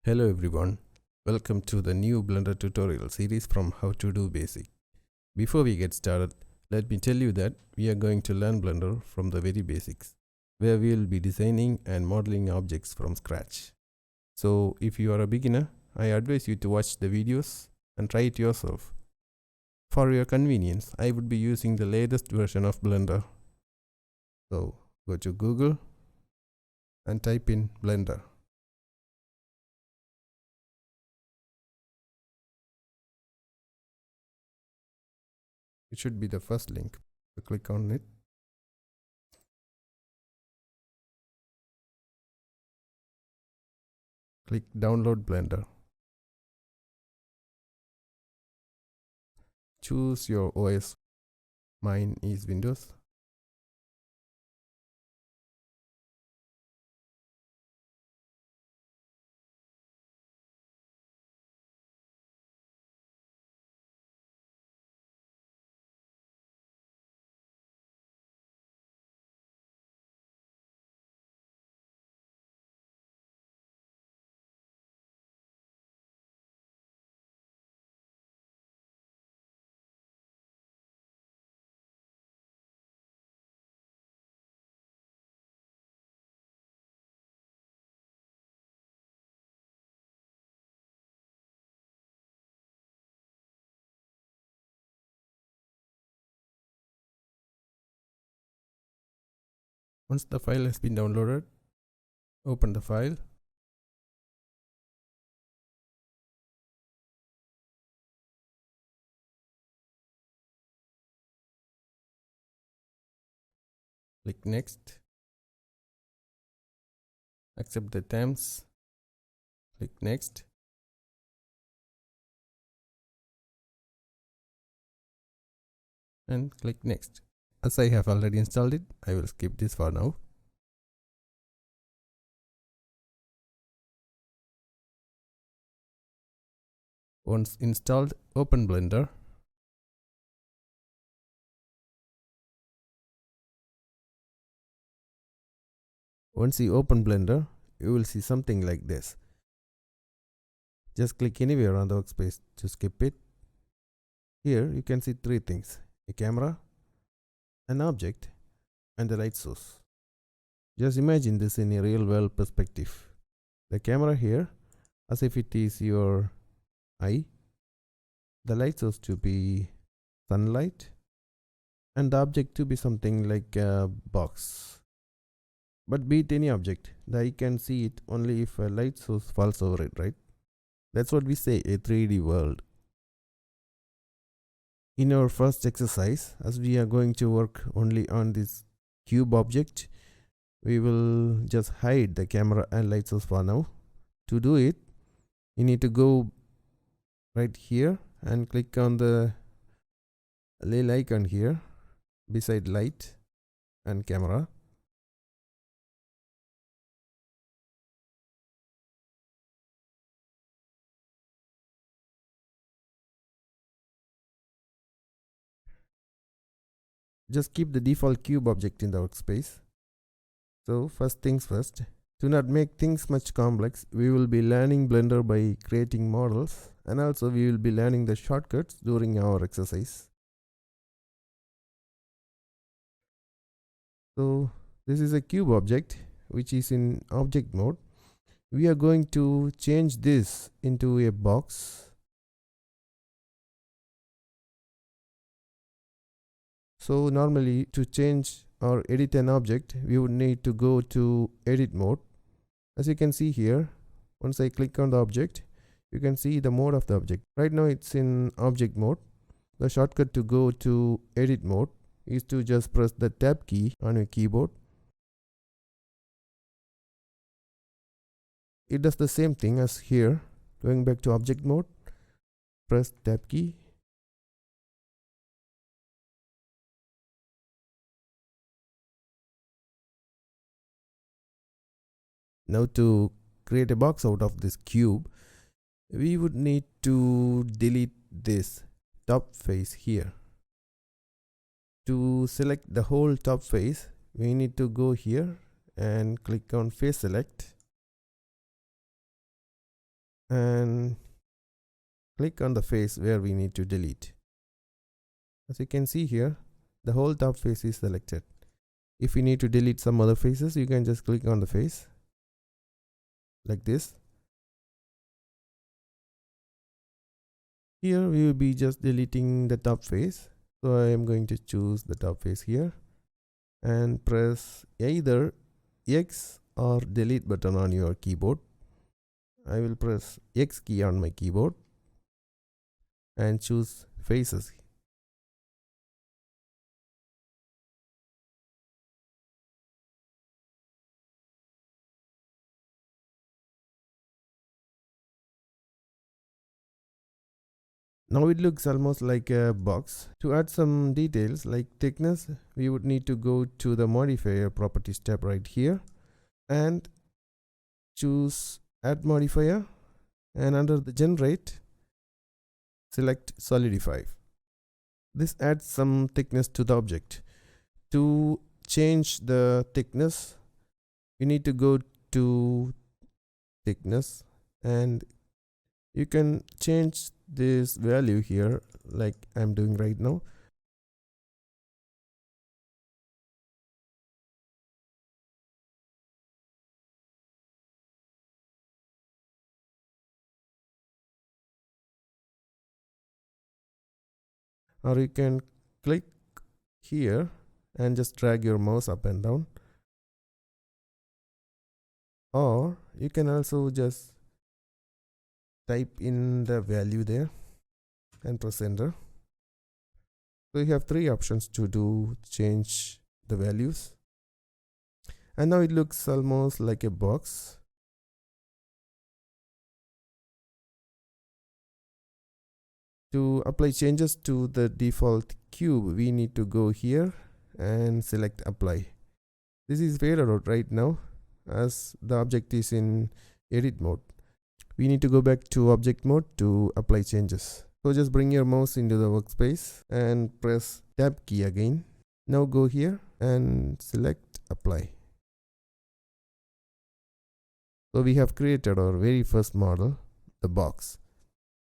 Hello everyone, welcome to the new Blender tutorial series from How to Do Basic. Before we get started, let me tell you that we are going to learn Blender from the very basics, where we will be designing and modeling objects from scratch. So if you are a beginner, I advise you to watch the videos and try it yourself. For your convenience, I would be using the latest version of Blender. So go to Google and type in Blender. It should be the first link. So click on it. Click Download Blender. Choose your OS. Mine is Windows. Once the file has been downloaded, open the file. Click Next. Accept the terms. Click Next. And click Next. As I have already installed it, I will skip this for now. Once installed, open Blender. Once you open Blender, you will see something like this. Just click anywhere on the workspace to skip it. Here you can see three things: a camera, an object, and the light source. Just imagine this in a real world perspective. The camera here, as if it is your eye, the light source to be sunlight, and the object to be something like a box. But be it any object, the eye can see it only if a light source falls over it, right? That's what we say, a 3D world. In our first exercise, as we are going to work only on this cube object, we will just hide the camera and light source for now. To do it, you need to go right here and click on the little icon here beside light and camera. Just keep the default cube object in the workspace. So first things first, to not make things much complex, we will be learning Blender by creating models, and also we will be learning the shortcuts during our exercise. So this is a cube object which is in object mode. We are going to change this into a box. So normally to change or edit an object, we would need to go to edit mode. As you can see here, once I click on the object, you can see the mode of the object. Right now it's in object mode. The shortcut to go to edit mode is to just press the tab key on your keyboard. It does the same thing as here. Going back to object mode, press tab key. Now to create a box out of this cube, we would need to delete this top face here. To select the whole top face, we need to go here and click on face select. and click on the face where we need to delete. As you can see here, the whole top face is selected. If you need to delete some other faces, you can just click on the face like this. Here we will be just deleting the top face, so I am going to choose the top face here and press either X or delete button on your keyboard. I will press X key on my keyboard and choose faces. Now it looks almost like a box. To add some details like thickness, we would need to go to the Modifier properties tab right here and choose Add Modifier, and under the Generate, select Solidify. This adds some thickness to the object. To change the thickness, you need to go to Thickness, and you can change this value here like I'm doing right now. Or you can click here and just drag your mouse up and down, or you can also just type in the value there and press enter. So you have three options to change the values, and now it looks almost like a box. To apply changes to the default cube, we need to go here and select apply. This is faded out right now as the object is in edit mode. We need to go back to object mode to apply changes. So just bring your mouse into the workspace and press tab key again. Now go here and select apply. So we have created our very first model, the box.